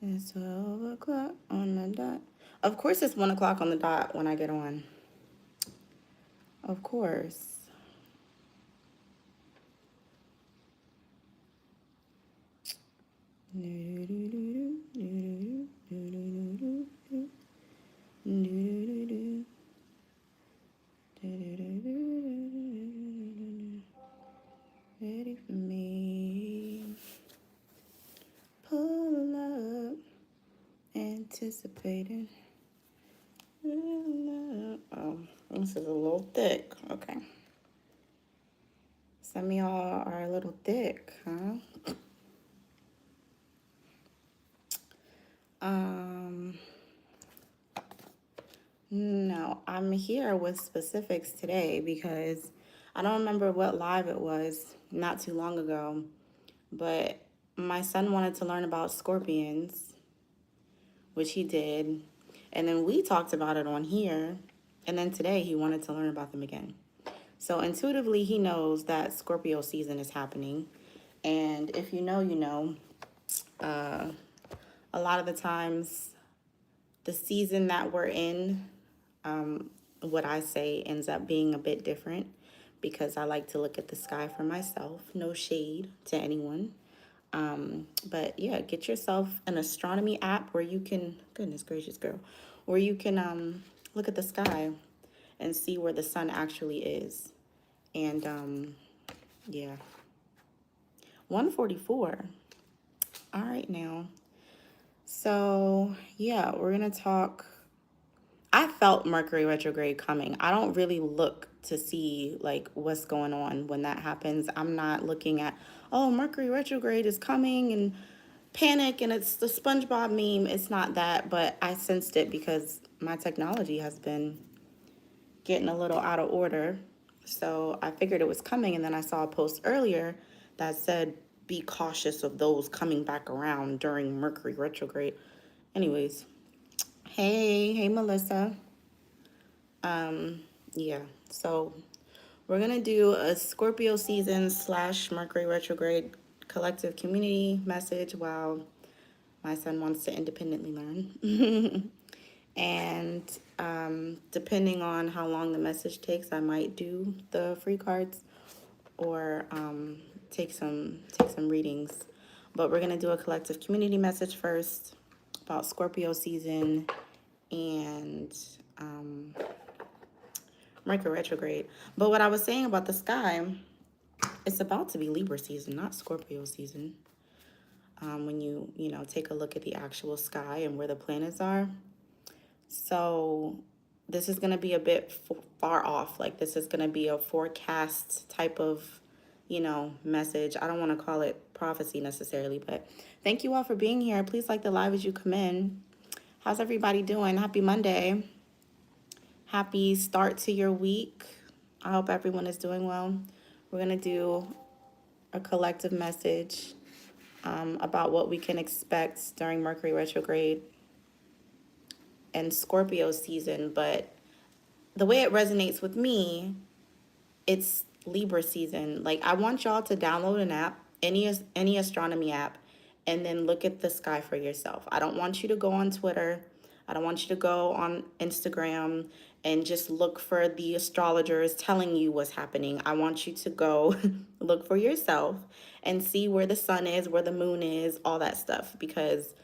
It's 12 o'clock on the dot. Of course, it's 1 o'clock on the dot when I get on. Of course. Ready for me. Pull up. Anticipating. Oh, this is a little thick. Okay. Some of y'all are a little thick, huh? No, I'm here with specifics today because I don't remember what live it was not too long ago, but my son wanted to learn about scorpions, which he did. And then we talked about it on here. And then today he wanted to learn about them again. So intuitively, he knows that Scorpio season is happening. And if you know, you know. A lot of the times, the season that we're in, what I say ends up being a bit different because I like to look at the sky for myself. No shade to anyone. But yeah, get yourself an astronomy app where you can, goodness gracious, girl, where you can look at the sky and see where the sun actually is. And yeah, 144. All right, now. So yeah, we're going to talk. I felt Mercury retrograde coming. I don't really look to see like what's going on when that happens. I'm not looking at, oh, Mercury retrograde is coming and panic and it's the SpongeBob meme. It's not that, but I sensed it because my technology has been getting a little out of order. So I figured it was coming, and then I saw a post earlier that said, be cautious of those coming back around during Mercury retrograde. Anyways, hey Melissa. Yeah, so we're gonna do a Scorpio season / Mercury retrograde collective community message while my son wants to independently learn. And depending on how long the message takes, I might do the free cards or take some readings. But we're gonna do a collective community message first about Scorpio season and Mercury retrograde. But what I was saying about the sky, it's about to be Libra season, not Scorpio season. When you know take a look at the actual sky and where the planets are. So this is going to be a bit far off. Like this is going to be a forecast type of, message. I don't want to call it prophecy necessarily, but thank you all for being here. Please like the live as you come in. How's everybody doing? Happy Monday. Happy start to your week. I hope everyone is doing well. We're going to do a collective message about what we can expect during Mercury retrograde and Scorpio season, but the way it resonates with me, it's Libra season. Like I want y'all to download an app, any astronomy app, and then look at the sky for yourself. I don't want you to go on Twitter. I don't want you to go on Instagram and just look for the astrologers telling you what's happening. I want you to go look for yourself and see where the sun is, where the moon is, all that stuff, because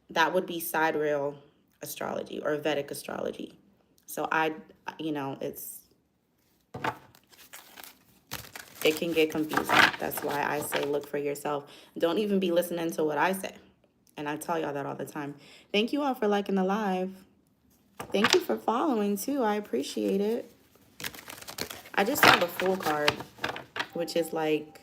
that would be sidereal astrology or Vedic astrology. So it can get confusing. That's why I say look for yourself. Don't even be listening to what I say. And I tell y'all that all the time. Thank you all for liking the live. Thank you for following too. I appreciate it. I just saw the full card, which is like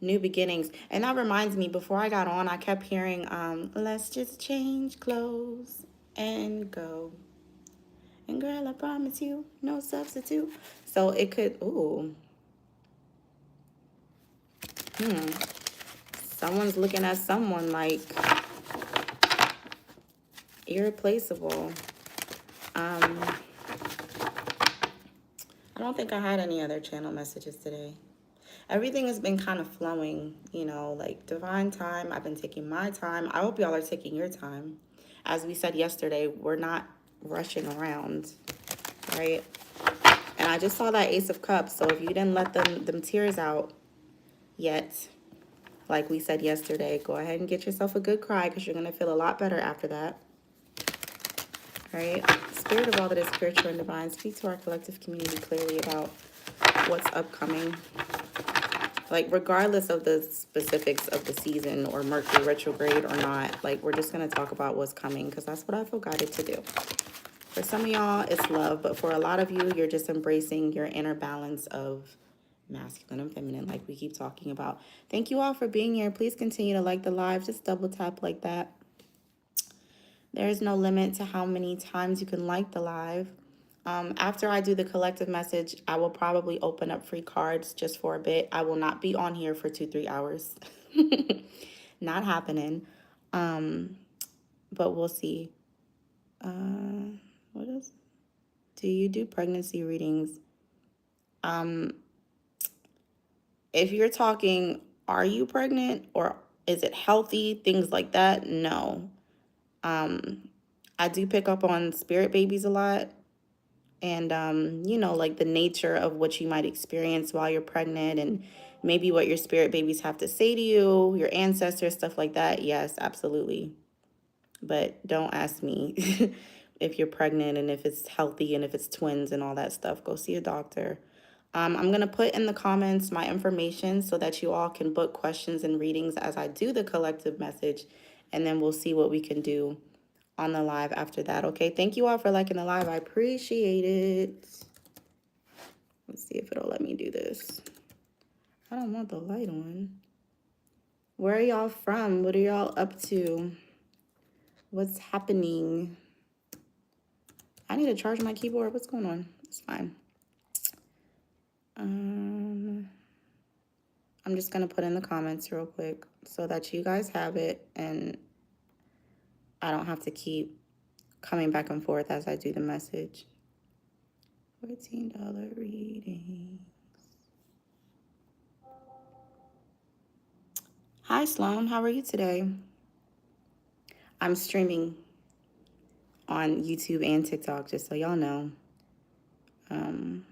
new beginnings. And that reminds me, before I got on, I kept hearing, let's just change clothes and go. And girl, I promise you, no substitute. So it could, someone's looking at someone like irreplaceable. I don't think I had any other channel messages today. everything has been kind of flowing, you know, like divine time. I've been taking my time. I hope y'all are taking your time. As we said yesterday, we're not rushing around, right? And I just saw that Ace of Cups. So if you didn't let them tears out yet, like we said yesterday, go ahead and get yourself a good cry because you're going to feel a lot better after that. Right? Spirit of all that is spiritual and divine, speak to our collective community clearly about what's upcoming. Like, regardless of the specifics of the season or Mercury retrograde or not, like, we're just going to talk about what's coming because that's what I feel guided to do. For some of y'all, it's love, but for a lot of you, you're just embracing your inner balance of masculine and feminine, like we keep talking about. Thank you all for being here. Please continue to like the live. Just double tap like that. There is no limit to how many times you can like the live. After I do the collective message, I will probably open up free cards just for a bit. I will not be on here for 2-3 hours. Not happening. But we'll see. What else? Do you do pregnancy readings? If you're talking, are you pregnant or is it healthy? Things like that. No. I do pick up on spirit babies a lot. And, you know, like the nature of what you might experience while you're pregnant and maybe what your spirit babies have to say to you, your ancestors, stuff like that. Yes, absolutely. But don't ask me if you're pregnant and if it's healthy and if it's twins and all that stuff. Go see a doctor. I'm going to put in the comments my information so that you all can book questions and readings as I do the collective message. And then we'll see what we can do on the live after that. Okay, thank you all for liking the live. I appreciate it. Let's see if it'll let me do this. I don't want the light on. Where are y'all from? What are y'all up to? What's happening? I need to charge my keyboard. What's going on? It's fine. I'm just going to put in the comments real quick so that you guys have it and I don't have to keep coming back and forth as I do the message. $14 readings. Hi, Sloan. How are you today? I'm streaming on YouTube and TikTok, just so y'all know.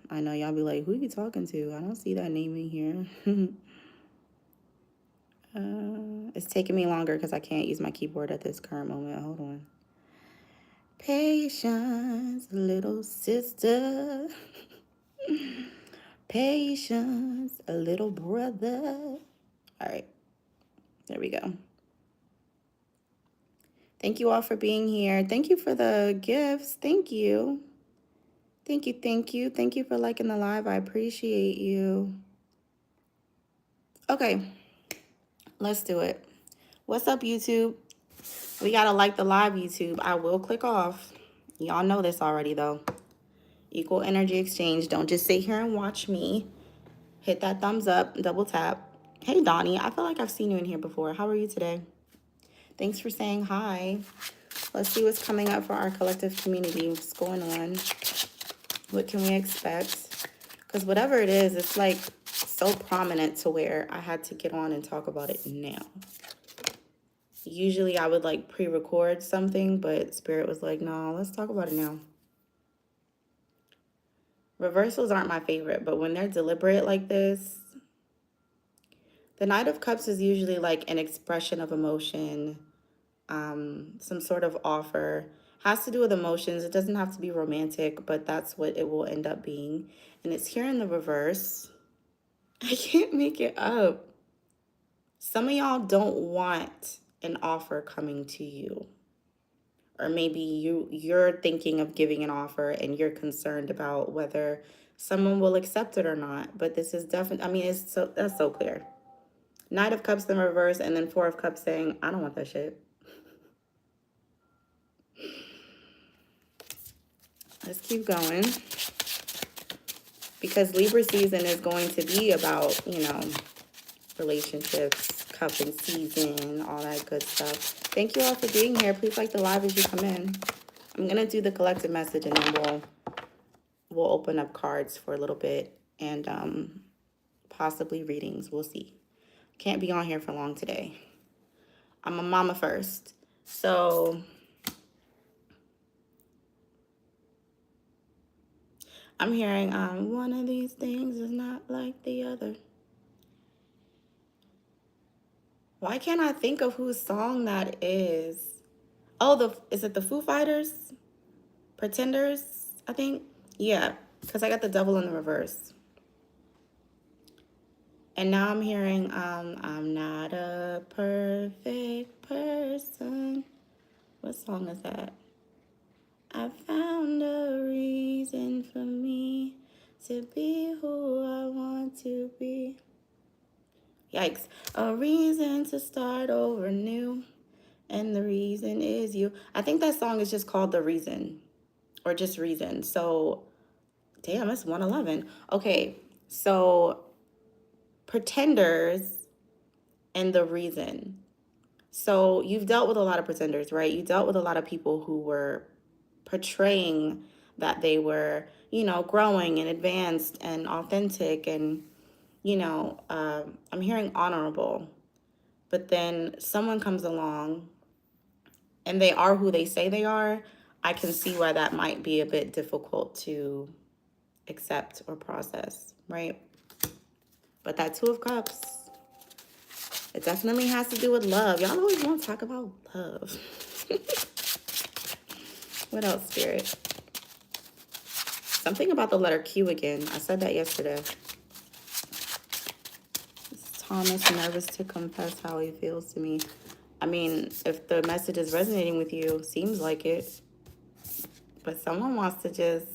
I know y'all be like, who are you talking to? I don't see that name in here. It's taking me longer because I can't use my keyboard at this current moment. Hold on. Patience, little sister. Patience, a little brother. All right. There we go. Thank you all for being here. Thank you for the gifts. Thank you. Thank you, thank you. Thank you for liking the live. I appreciate you. Okay, let's do it. What's up, YouTube? We gotta like the live, YouTube. I will click off. Y'all know this already, though. Equal energy exchange. Don't just sit here and watch me. Hit that thumbs up, double tap. Hey, Donnie, I feel like I've seen you in here before. How are you today? Thanks for saying hi. Let's see what's coming up for our collective community. What's going on? What can we expect? Because whatever it is, it's like so prominent to where I had to get on and talk about it now. Usually I would like pre-record something, but Spirit was like, no, let's talk about it now. Reversals aren't my favorite, but when they're deliberate like this, the Knight of Cups is usually like an expression of emotion, some sort of offer. Has to do with emotions. It doesn't have to be romantic, but that's what it will end up being. And it's here in the reverse. I can't make it up. Some of y'all don't want an offer coming to you. Or maybe you're thinking of giving an offer and you're concerned about whether someone will accept it or not. But this is definitely, I mean, that's so clear. Knight of Cups in reverse and then Four of Cups saying, I don't want that shit. Let's keep going. Because Libra season is going to be about, you know, relationships, cupping season, all that good stuff. Thank you all for being here. Please like the live as you come in. I'm going to do the collective message and then we'll open up cards for a little bit and possibly readings. We'll see. Can't be on here for long today. I'm a mama first. So I'm hearing one of these things is not like the other. Why can't I think of whose song that is? Oh, is it the Foo Fighters? Pretenders, I think. Yeah, because I got the double in the reverse. And now I'm hearing I'm not a perfect person. What song is that? I found a reason for me to be who I want to be. Yikes. A reason to start over new. And the reason is you. I think that song is just called The Reason. Or just Reason. So, damn, it's 111. Okay, so Pretenders and The Reason. So you've dealt with a lot of pretenders, right? You dealt with a lot of people who were portraying that they were, growing and advanced and authentic and, I'm hearing honorable. But then someone comes along and they are who they say they are. I can see why that might be a bit difficult to accept or process, right? But that Two of Cups, it definitely has to do with love. Y'all always want to talk about love. What else, Spirit? Something about the letter Q again. I said that yesterday. Is Thomas nervous to confess how he feels to me? I mean, if the message is resonating with you, seems like it. But someone wants to just...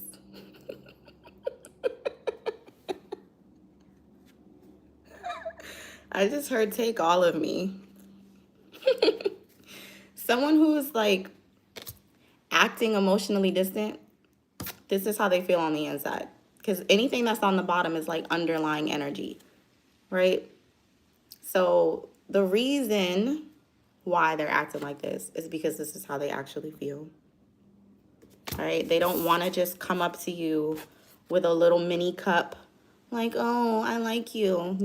I just heard take all of me. Someone who's like acting emotionally distant, this is how they feel on the inside. Because anything that's on the bottom is like underlying energy, right? So the reason why they're acting like this is because this is how they actually feel. All right? They don't want to just come up to you with a little mini cup like, oh, I like you,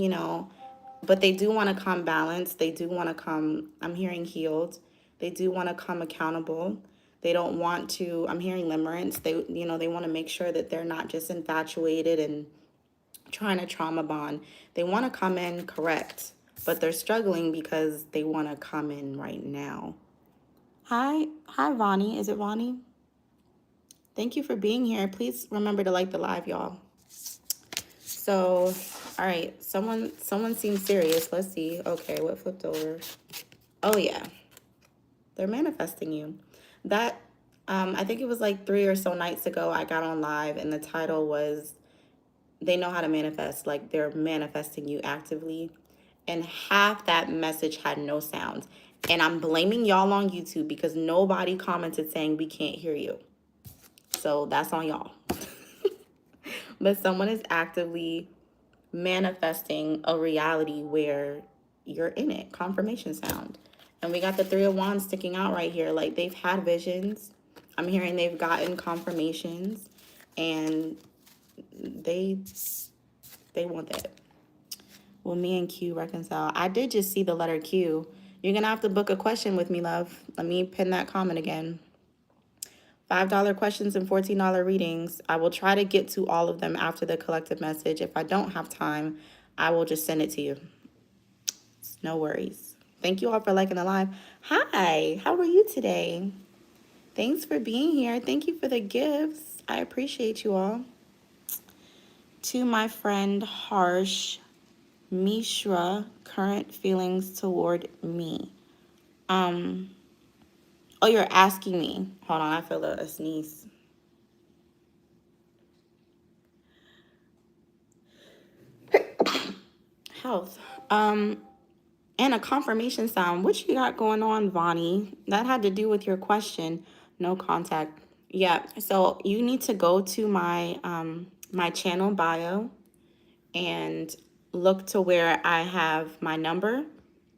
But they do want to come balanced. They do want to come, I'm hearing healed. They do want to come accountable. They don't want to, I'm hearing limerence. They want to make sure that they're not just infatuated and trying to trauma bond. They want to come in correct, but they're struggling because they want to come in right now. Hi, Vonnie. Is it Vonnie? Thank you for being here. Please remember to like the live, y'all. So, all right, someone seems serious. Let's see. Okay, what flipped over? Oh yeah, they're manifesting you. That I think it was like 3 or so nights ago. I got on live, and the title was "They Know How to Manifest." Like they're manifesting you actively, and half that message had no sound. And I'm blaming y'all on YouTube because nobody commented saying we can't hear you. So that's on y'all. But someone is actively manifesting a reality where you're in it. Confirmation sound. And we got the Three of Wands sticking out right here. Like they've had visions. I'm hearing they've gotten confirmations. And they want that. Will me and Q reconcile? I did just see the letter Q. You're going to have to book a question with me, love. Let me pin that comment again. $5 questions and $14 readings. I will try to get to all of them after the collective message. If I don't have time, I will just send it to you. No worries. Thank you all for liking the live. Hi, how are you today? Thanks for being here. Thank you for the gifts. I appreciate you all. To my friend Harsh Mishra, current feelings toward me. Oh, you're asking me. Hold on, I feel a sneeze. Health. And a confirmation sound. What you got going on, Vonnie? That had to do with your question. No contact. Yeah, so you need to go to my my channel bio and look to where I have my number,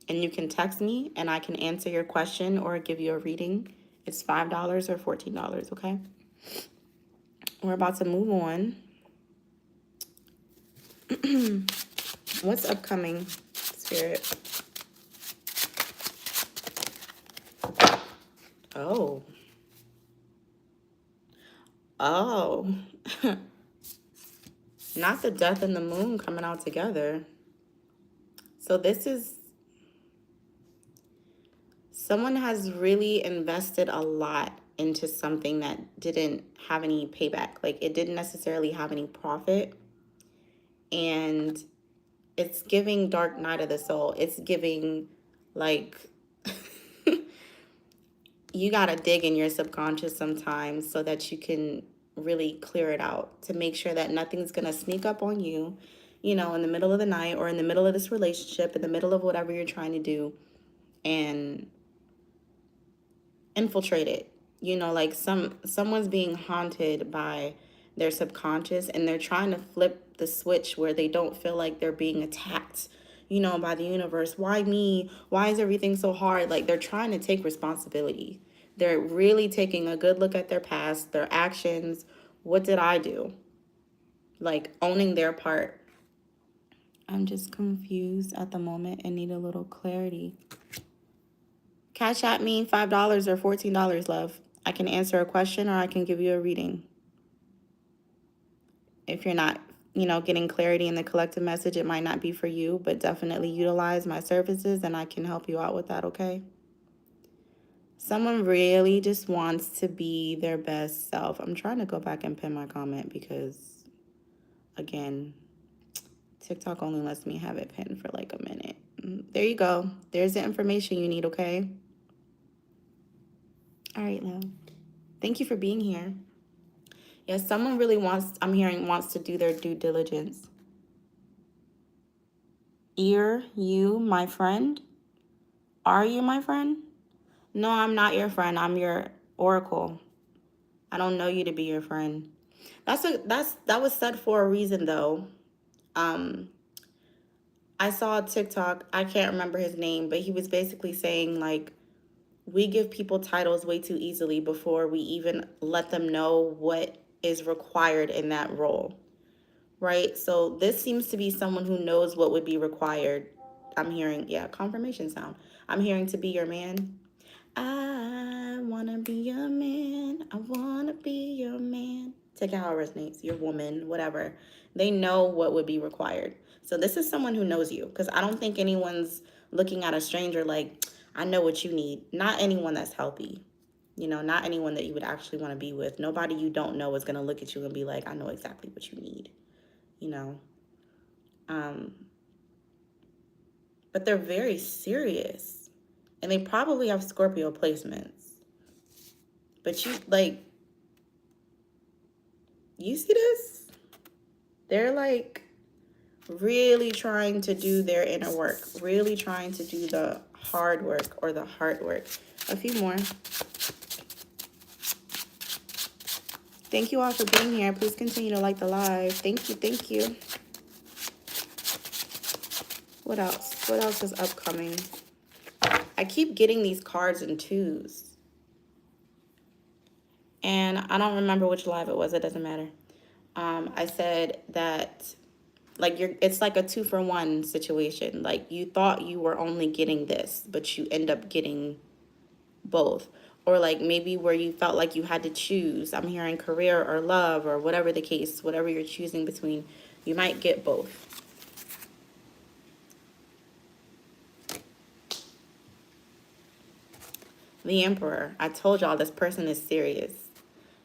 and you can text me and I can answer your question or give you a reading. It's $5 or $14, okay? We're about to move on. What's upcoming, Spirit? Oh. Oh. Not the death and the moon coming out together. So this is... someone has really invested a lot into something that didn't have any payback. Like, it didn't necessarily have any profit. And it's giving dark night of the soul. It's giving, like, you got to dig in your subconscious sometimes so that you can really clear it out, to make sure that nothing's going to sneak up on you, you know, in the middle of the night or in the middle of this relationship, in the middle of whatever you're trying to do, and infiltrate it. You know, like someone's being haunted by their subconscious, and they're trying to flip the switch where they don't feel like they're being attacked, you know, by the universe. Why me? Why is everything so hard? Like, they're trying to take responsibility. They're really taking a good look at their past, their actions. What did I do? Like, owning their part. I'm just confused at the moment and need a little clarity. Cash at me $5 or $14, love. I can answer a question or I can give you a reading. If you're not, you know, getting clarity in the collective message, it might not be for you, but definitely utilize my services and I can help you out with that, okay? Someone really just wants to be their best self. I'm trying to go back and pin my comment because, again, TikTok only lets me have it pinned for like a minute. There you go. There's the information you need, okay? All right, love. Thank you for being here. Yes, someone really wants, I'm hearing, wants to do their due diligence. You my friend? Are you my friend? No, I'm not your friend. I'm your oracle. I don't know you to be your friend. That was said for a reason, though. I saw a TikTok. I can't remember his name, but he was basically saying, like, we give people titles way too easily before we even let them know what is required in that role, right? So this seems to be someone who knows what would be required. I'm hearing, yeah, confirmation sound. I'm hearing to be your man. I wanna be your man. I wanna be your man. Take it how it resonates. Your woman, whatever. They know what would be required. So this is someone who knows you, because I don't think anyone's looking at a stranger like, I know what you need. Not anyone that's healthy. You know, not anyone that you would actually want to be with. Nobody you don't know is going to look at you and be like, I know exactly what you need. You know. But they're very serious. And they probably have Scorpio placements. But you, like, you see this? They're like really trying to do their inner work, really trying to do the hard work or the heart work. A few more. Thank you all for being here. Please continue to like the live. Thank you, thank you. What else? What else is upcoming? I keep getting these cards in twos. And I don't remember which live it was. It doesn't matter. I said that, like, it's like a 2-for-1 situation. Like, you thought you were only getting this, but you end up getting both. Or like maybe where you felt like you had to choose. I'm hearing career or love or whatever the case, whatever you're choosing between, you might get both. The Emperor. I told y'all this person is serious.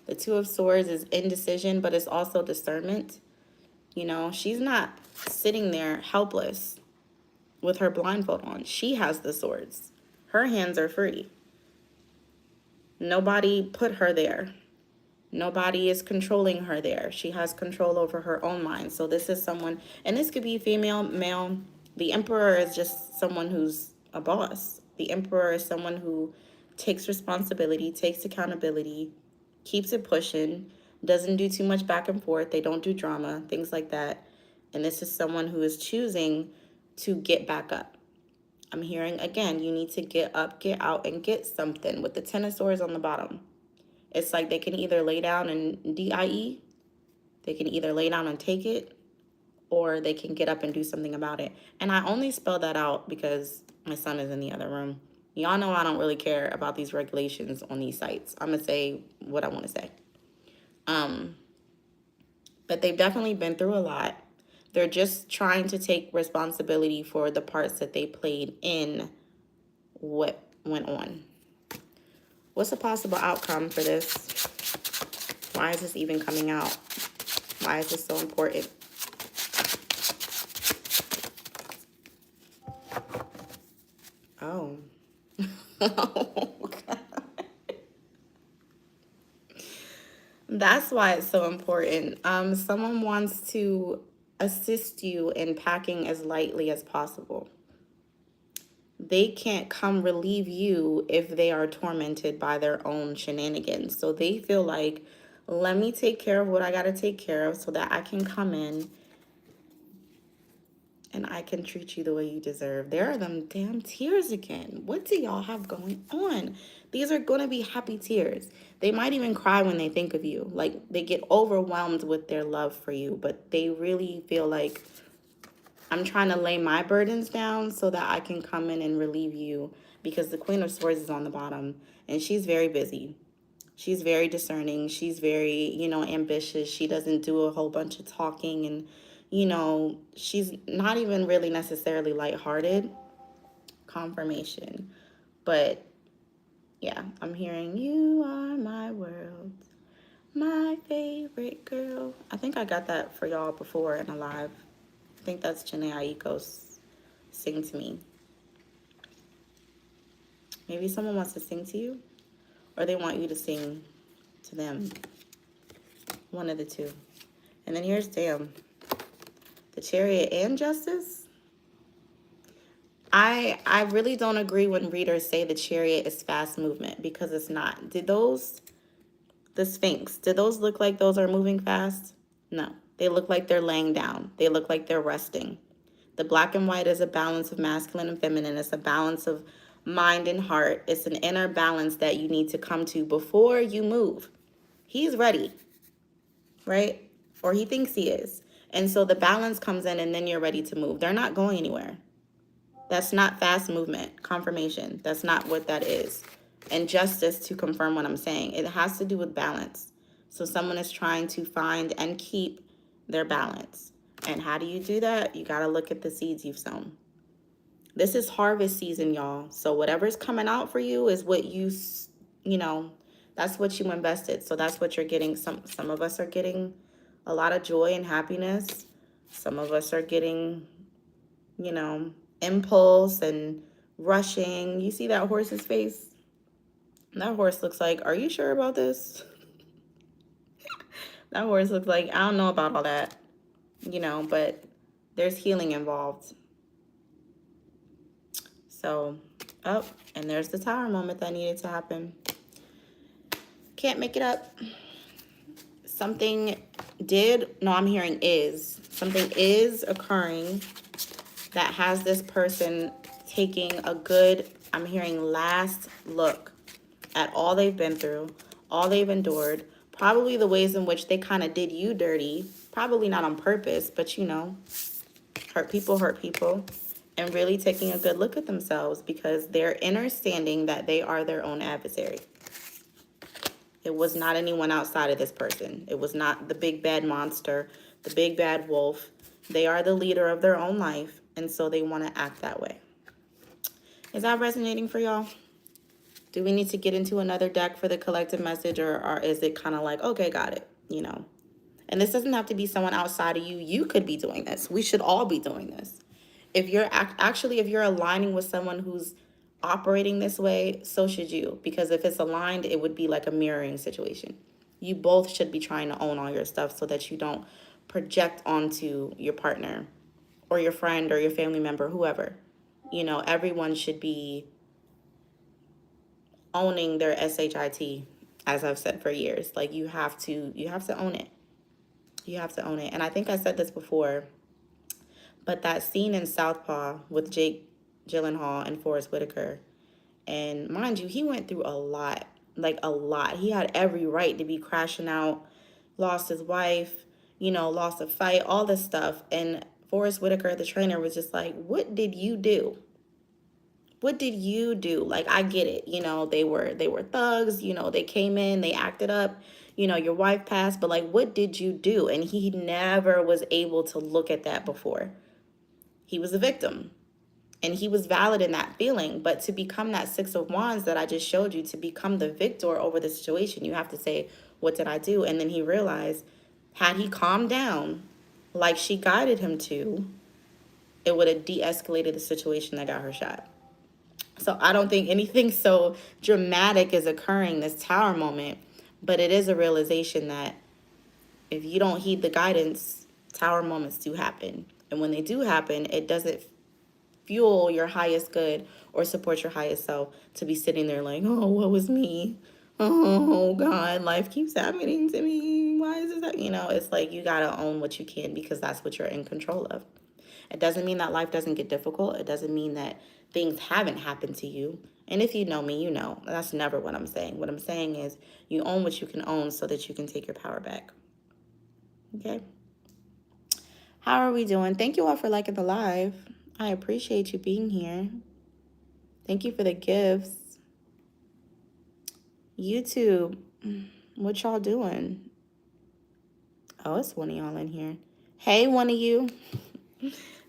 The Two of Swords is indecision, but it's also discernment. You know, she's not sitting there helpless with her blindfold on. She has the swords. Her hands are free. Nobody put her there. Nobody is controlling her there. She has control over her own mind. So this is someone, and this could be female, male. The Emperor is just someone who's a boss. The Emperor is someone who takes responsibility, takes accountability, keeps it pushing, doesn't do too much back and forth. They don't do drama, things like that. And this is someone who is choosing to get back up. I'm hearing, again, you need to get up, get out, and get something with the Ten of Swords on the bottom. It's like they can either lay down and DIE, they can either lay down and take it, or they can get up and do something about it. And I only spell that out because my son is in the other room. Y'all know I don't really care about these regulations on these sites. I'm going to say what I want to say. But they've definitely been through a lot. They're just trying to take responsibility for the parts that they played in what went on. What's a possible outcome for this? Why is this even coming out? Why is this so important? Oh. Oh, God. That's why it's so important. Someone wants to assist you in packing as lightly as possible. They can't come relieve you if they are tormented by their own shenanigans. So they feel like, let me take care of what I got to take care of so that I can come in and I can treat you the way you deserve. There are them damn tears again. What do y'all have going on? These are going to be happy tears. They might even cry when they think of you. Like, they get overwhelmed with their love for you, but they really feel like, I'm trying to lay my burdens down so that I can come in and relieve you, because the Queen of Swords is on the bottom and she's very busy. She's very discerning. She's very, ambitious. She doesn't do a whole bunch of talking, and, she's not even really necessarily lighthearted. Confirmation. But yeah, I'm hearing you are my world, my favorite girl. I think I got that for y'all before in a live. I think that's Janae Aiko's Sing to Me. Maybe someone wants to sing to you, or they want you to sing to them. One of the two. And then here's Damn. The Chariot and Justice. I really don't agree when readers say the Chariot is fast movement, because it's not. The Sphinx, did those look like those are moving fast? No. They look like they're laying down. They look like they're resting. The black and white is a balance of masculine and feminine. It's a balance of mind and heart. It's an inner balance that you need to come to before you move. He's ready, right? Or he thinks he is. And so the balance comes in and then you're ready to move. They're not going anywhere. That's not fast movement. Confirmation. That's not what that is. And justice, to confirm what I'm saying, it has to do with balance. So someone is trying to find and keep their balance. And how do you do that? You got to look at the seeds you've sown. This is harvest season, y'all. So whatever's coming out for you is what that's what you invested. So that's what you're getting. Some of us are getting a lot of joy and happiness. Some of us are getting, impulse and rushing. You see that horse's face? That horse looks like, are you sure about this? That horse looks like, I don't know about all that, but there's healing involved. So, and there's the Tower moment that needed to happen. Can't make it up. Something something is occurring that has this person taking a good, I'm hearing, last look at all they've been through, all they've endured, probably the ways in which they kind of did you dirty, probably not on purpose, but hurt people, and really taking a good look at themselves, because they're understanding that they are their own adversary. It was not anyone outside of this person. It was not the big bad monster, the big bad wolf. They are the leader of their own life, and so they want to act that way. Is that resonating for y'all? Do we need to get into another deck for the collective message, or is it kind of like, okay, got it, And this doesn't have to be someone outside of you. You could be doing this. We should all be doing this. If you're if you're aligning with someone who's operating this way, so should you. Because if it's aligned, it would be like a mirroring situation. You both should be trying to own all your stuff so that you don't project onto your partner or your friend or your family member, whoever. Everyone should be owning their SHIT, as I've said for years. Like, you have to own it. You have to own it. And I think I said this before, but that scene in Southpaw with Jake Gyllenhaal and Forrest Whitaker, and mind you, he went through a lot. He had every right to be crashing out, lost his wife, you know, lost a fight, all this stuff. And Forrest Whitaker, the trainer, was just like, what did you do? What did you do? Like, I get it. You know, they were thugs. You know, they came in, they acted up. You know, your wife passed, but like, what did you do? And he never was able to look at that before. He was a victim. And he was valid in that feeling. But to become that Six of Wands that I just showed you, to become the victor over the situation, you have to say, what did I do? And then he realized, had he calmed down like she guided him to, it would have de-escalated the situation that got her shot. So I don't think anything so dramatic is occurring this Tower moment, but it is a realization that if you don't heed the guidance, Tower moments do happen. And when they do happen, it doesn't fuel your highest good or support your highest self to be sitting there like, oh, what was me? Oh, God, life keeps happening to me. Why is this? You know, it's like you got to own what you can because that's what you're in control of. It doesn't mean that life doesn't get difficult. It doesn't mean that things haven't happened to you. And if you know me, you know. That's never what I'm saying. What I'm saying is you own what you can own so that you can take your power back. Okay? How are we doing? Thank you all for liking the live. I appreciate you being here. Thank you for the gifts. YouTube, what y'all doing? Oh, it's one of y'all in here. Hey, one of you.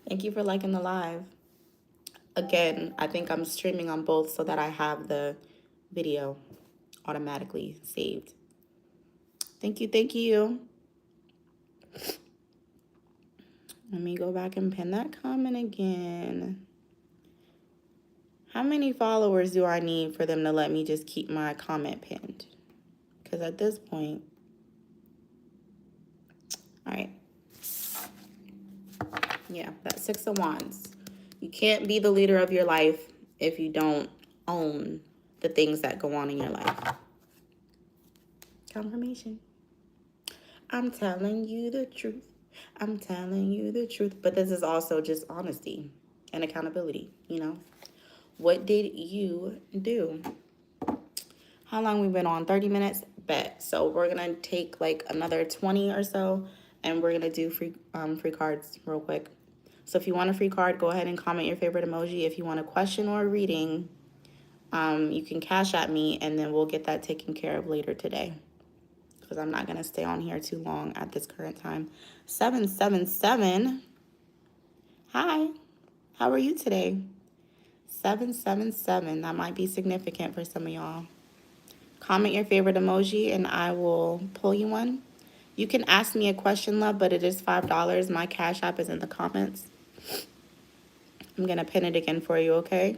Thank you for liking the live. Again, I think I'm streaming on both so that I have the video automatically saved. Thank you, thank you. Let me go back and pin that comment again. How many followers do I need for them to let me just keep my comment pinned? Because at this point, all right. Yeah, that's Six of Wands. You can't be the leader of your life if you don't own the things that go on in your life. Confirmation. I'm telling you the truth. I'm telling you the truth. But this is also just honesty and accountability, you know? What did you do? How long we been on? 30 minutes? Bet. So we're going to take like another 20 or so, and we're going to do free cards real quick. So if you want a free card, go ahead and comment your favorite emoji. If you want a question or a reading, you can cash at me, and then we'll get that taken care of later today, because I'm not going to stay on here too long at this current time. 777. Hi. How are you today? 777. That might be significant for some of y'all. Comment your favorite emoji, and I will pull you one. You can ask me a question, love, but it is $5. My Cash App is in the comments. I'm going to pin it again for you, okay?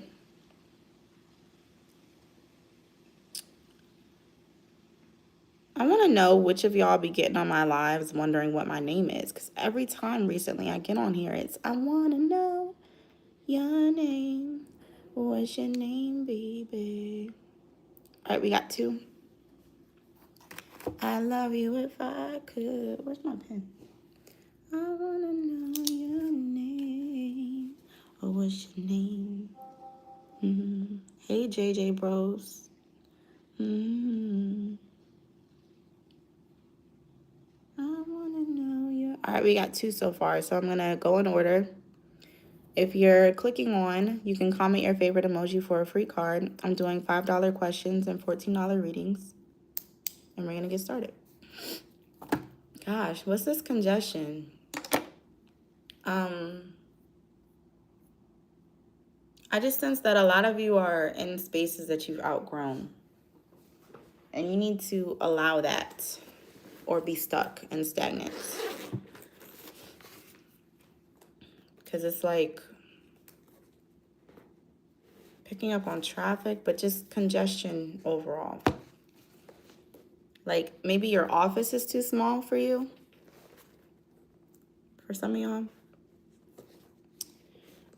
I want to know which of y'all be getting on my lives wondering what my name is, because every time recently I get on here, it's, I want to know your name. What's your name, baby? All right, we got 2. I love you if I could. Where's my pen? I want to know your name. Oh, what's your name? Hey, JJ Bros. I want to know your... All right, we got 2 so far, so I'm going to go in order. If you're clicking on, you can comment your favorite emoji for a free card. I'm doing $5 questions and $14 readings. And we're going to get started. Gosh, what's this congestion? I just sense that a lot of you are in spaces that you've outgrown. And you need to allow that or be stuck and stagnant. Because it's like picking up on traffic, but just congestion overall. Like maybe your office is too small for you. For some of y'all.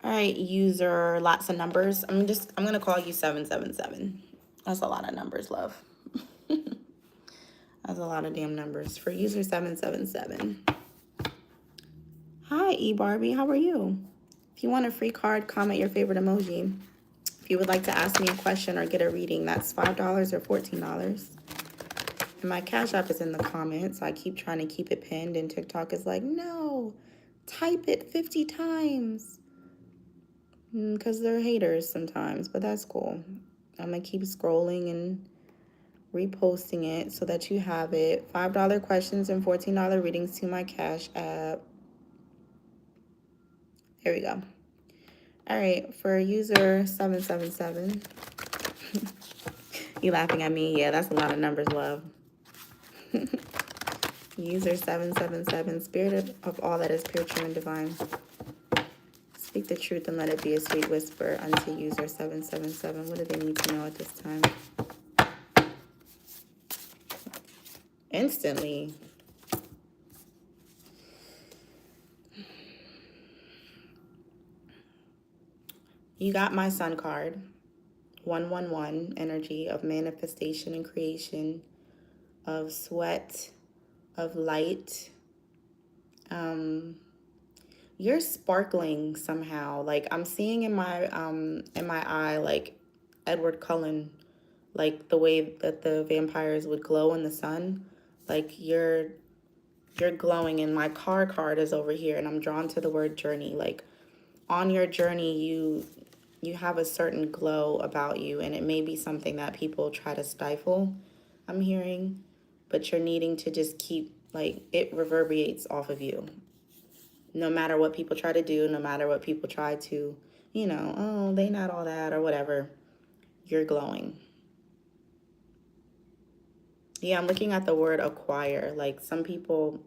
All right, user, lots of numbers. I'm going to call you 777. That's a lot of numbers, love. That's a lot of damn numbers. For user 777. Hi, E-Barbie. How are you? If you want a free card, comment your favorite emoji. If you would like to ask me a question or get a reading, that's $5 or $14. And my Cash App is in the comments. I keep trying to keep it pinned, and TikTok is like, no, type it 50 times. Because they're haters sometimes, but that's cool. I'm going to keep scrolling and reposting it so that you have it. $5 questions and $14 readings to my Cash App. There we go. All right, for user 777. You laughing at me? Yeah, that's a lot of numbers, love. User 777, spirit of all that is pure, true, and divine. Speak the truth and let it be a sweet whisper unto user 777. What do they need to know at this time? Instantly. You got my sun card. 111, energy of manifestation and creation, of sweat, of light. You're sparkling somehow. Like I'm seeing in my eye, like Edward Cullen, like the way that the vampires would glow in the sun. Like you're glowing, and my car card is over here, and I'm drawn to the word journey. Like on your journey, you have a certain glow about you, and it may be something that people try to stifle, I'm hearing, but you're needing to just keep, like, it reverberates off of you. No matter what people try to do, no matter what people try to, you know, oh, they not all that or whatever, you're glowing. Yeah, I'm looking at the word acquire. Like some people,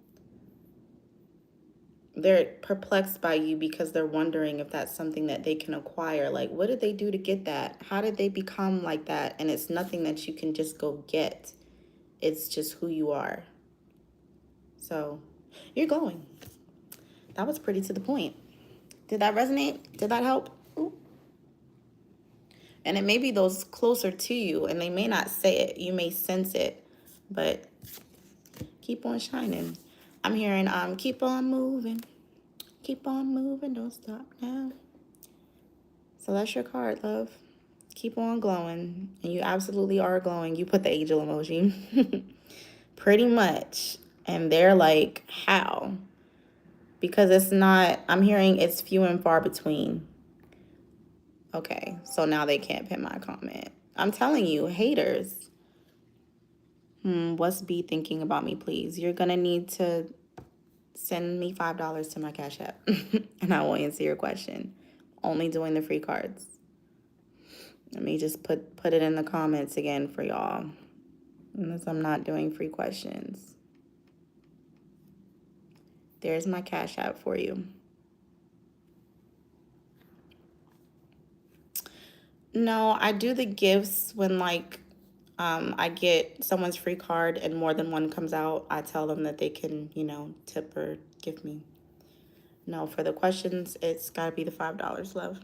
they're perplexed by you because they're wondering if that's something that they can acquire. Like, what did they do to get that? How did they become like that? And it's nothing that you can just go get. It's just who you are. So you're glowing. That was pretty to the point. Did that resonate? Did that help? Ooh. And it may be those closer to you, and they may not say it. You may sense it, but keep on shining. I'm hearing keep on moving. Keep on moving, don't stop now. So that's your card, love. Keep on glowing. And you absolutely are glowing. You put the angel emoji. Pretty much. And they're like, how? Because it's not, I'm hearing it's few and far between. Okay, so now they can't pin my comment. I'm telling you, haters. What's B thinking about me, please? You're going to need to send me $5 to my Cash App. And I will answer your question. Only doing the free cards. Let me just put it in the comments again for y'all. Unless I'm not doing free questions. There's my Cash App for you. No, I do the gifts when like I get someone's free card and more than one comes out. I tell them that they can, you know, tip or give me. No, for the questions, it's got to be the $5, love.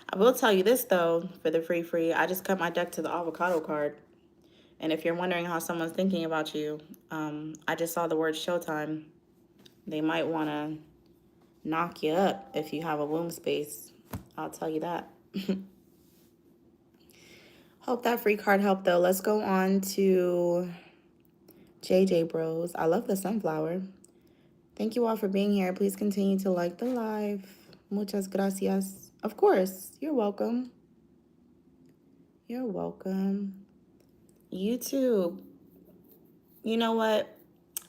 I will tell you this, though, for the free, I just cut my deck to the avocado card. And if you're wondering how someone's thinking about you, I just saw the word showtime. They might want to knock you up if you have a womb space. I'll tell you that. Hope that free card helped, though. Let's go on to JJ Bros. I love the sunflower. Thank you all for being here. Please continue to like the live. Muchas gracias. Of course. You're welcome. You're welcome. YouTube. You know what?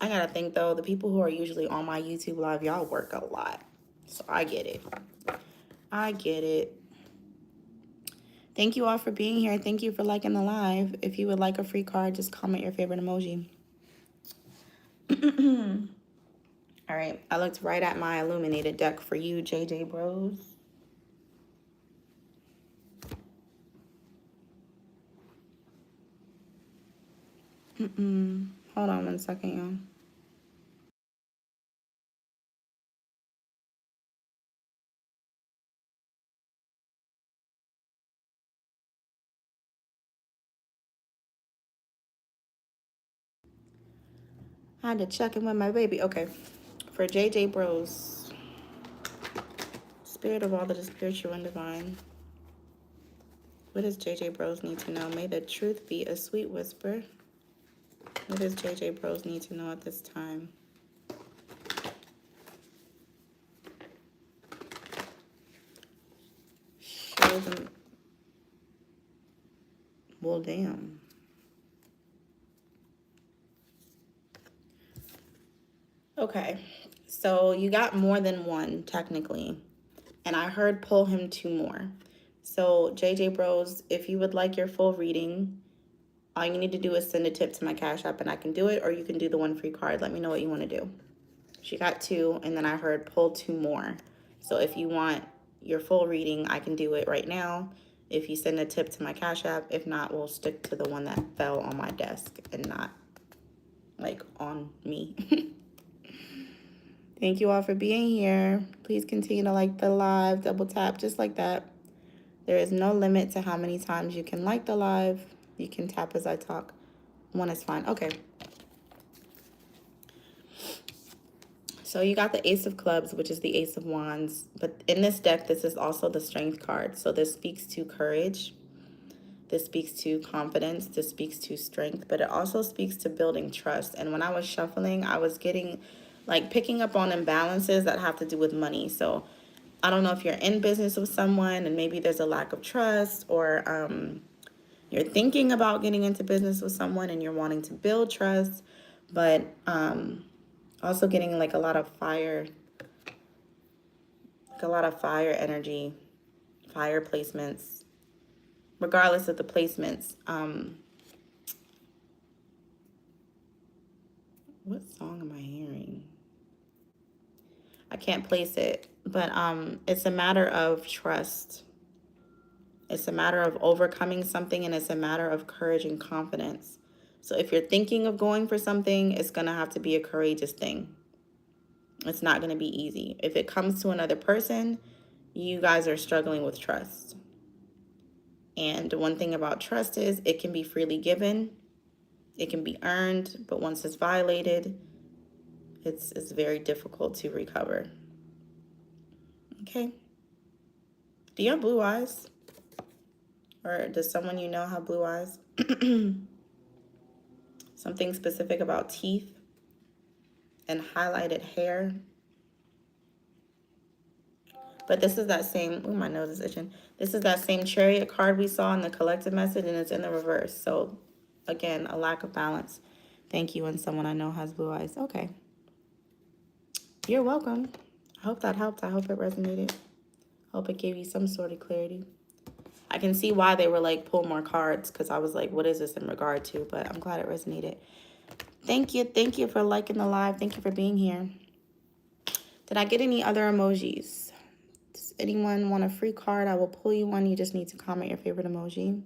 I gotta think, though. The people who are usually on my YouTube live, y'all work a lot. So I get it. I get it. Thank you all for being here. Thank you for liking the live. If you would like a free card, just comment your favorite emoji. All right. I looked right at my illuminated deck for you, JJ Bros. Hold on 1 second, y'all. I had to check in with my baby. Okay. For JJ Bros. Spirit of all that is spiritual and divine. What does JJ Bros need to know? May the truth be a sweet whisper. What does JJ Bros need to know at this time? Show them. Well, damn. Okay, so you got more than one, technically. And I heard pull him 2 more. So, JJ Bros, if you would like your full reading, all you need to do is send a tip to my Cash App and I can do it, or you can do the 1 free card. Let me know what you want to do. She got 2, and then I heard pull 2 more. So if you want your full reading, I can do it right now. If you send a tip to my Cash App, if not, we'll stick to the one that fell on my desk and not like on me. Thank you all for being here. Please continue to like the live, double tap, just like that. There is no limit to how many times you can like the live. You can tap as I talk. 1 is fine. Okay. So you got the Ace of Clubs, which is the Ace of Wands. But in this deck, this is also the Strength card. So this speaks to courage. This speaks to confidence. This speaks to strength. But it also speaks to building trust. And when I was shuffling, I was getting, like, picking up on imbalances that have to do with money. So I don't know if you're in business with someone and maybe there's a lack of trust, or you're thinking about getting into business with someone and you're wanting to build trust, but also getting like a lot of fire energy, fire placements, regardless of the placements. What song am I hearing? I can't place it, but it's a matter of trust. It's a matter of overcoming something, and it's a matter of courage and confidence. So if you're thinking of going for something, it's going to have to be a courageous thing. It's not going to be easy. If it comes to another person, you guys are struggling with trust. And one thing about trust is it can be freely given. It can be earned, but once it's violated, it's very difficult to recover. Okay. Do you have blue eyes? Or does someone you know have blue eyes? Something specific about teeth and highlighted hair. But this is that same, oh, my nose is itching. This is that same Chariot card we saw in the collective message, and it's in the reverse. So, again, a lack of balance. Thank you, and someone I know has blue eyes. Okay. You're welcome. I hope that helped. I hope it resonated. I hope it gave you some sort of clarity. I can see why they were like, pull more cards, because I was like, what is this in regard to? But I'm glad it resonated. Thank you. Thank you for liking the live. Thank you for being here. Did I get any other emojis? Does anyone want a free card? I will pull you one. You just need to comment your favorite emoji.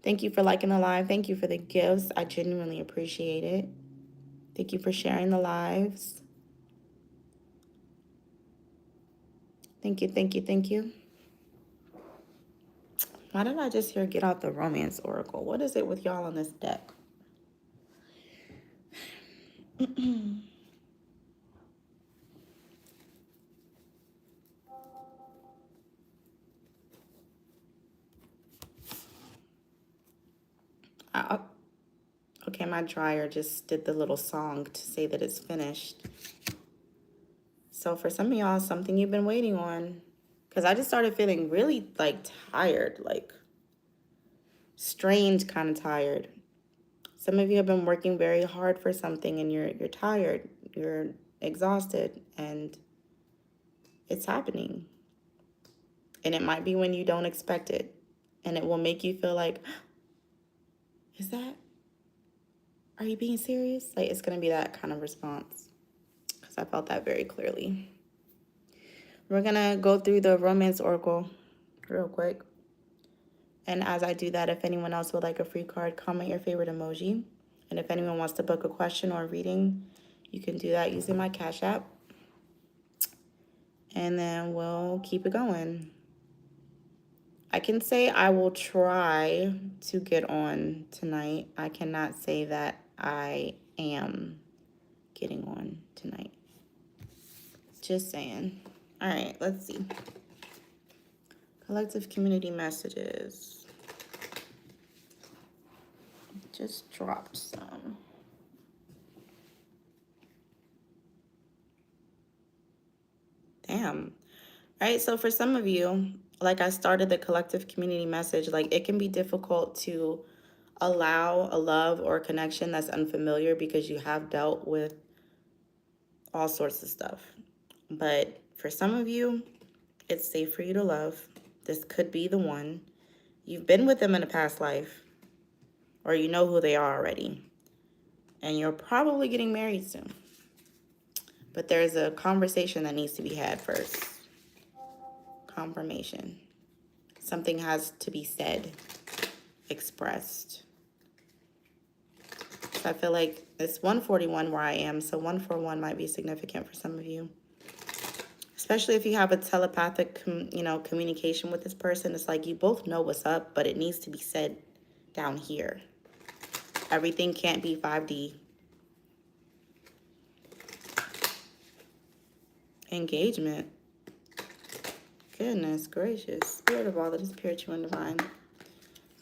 Thank you for liking the live. Thank you for the gifts. I genuinely appreciate it. Thank you for sharing the lives. Thank you, thank you, thank you. Why did I just hear get out the Romance Oracle? What is it with y'all on this deck? Okay, my dryer just did the little song to say that it's finished. So for some of y'all, something you've been waiting on. Because I just started feeling really, like, tired, like, strained kind of tired. Some of you have been working very hard for something and you're tired, you're exhausted, and it's happening. And it might be when you don't expect it. And it will make you feel like, are you being serious? Like, it's going to be that kind of response. Because I felt that very clearly. We're going to go through the Romance Oracle real quick. And as I do that, if anyone else would like a free card, comment your favorite emoji. And if anyone wants to book a question or a reading, you can do that using my Cash App. And then we'll keep it going. I can say I will try to get on tonight. I cannot say that I am getting on tonight. Just saying. All right, let's see. Collective community messages. just dropped some. Damn. All right, so for some of you, like I started the collective community message, like it can be difficult to allow a love or a connection that's unfamiliar because you have dealt with all sorts of stuff. But for some of you, it's safe for you to love. This could be the one. You've been with them in a past life, or you know who they are already, and you're probably getting married soon. But there's a conversation that needs to be had first. Confirmation. Something has to be said, expressed. So I feel like it's 141 where I am, so 141 might be significant for some of you. Especially if you have a telepathic, communication with this person. It's like you both know what's up, but it needs to be said down here. Everything can't be 5D. Engagement. Goodness gracious. Spirit of all that is spiritual and divine.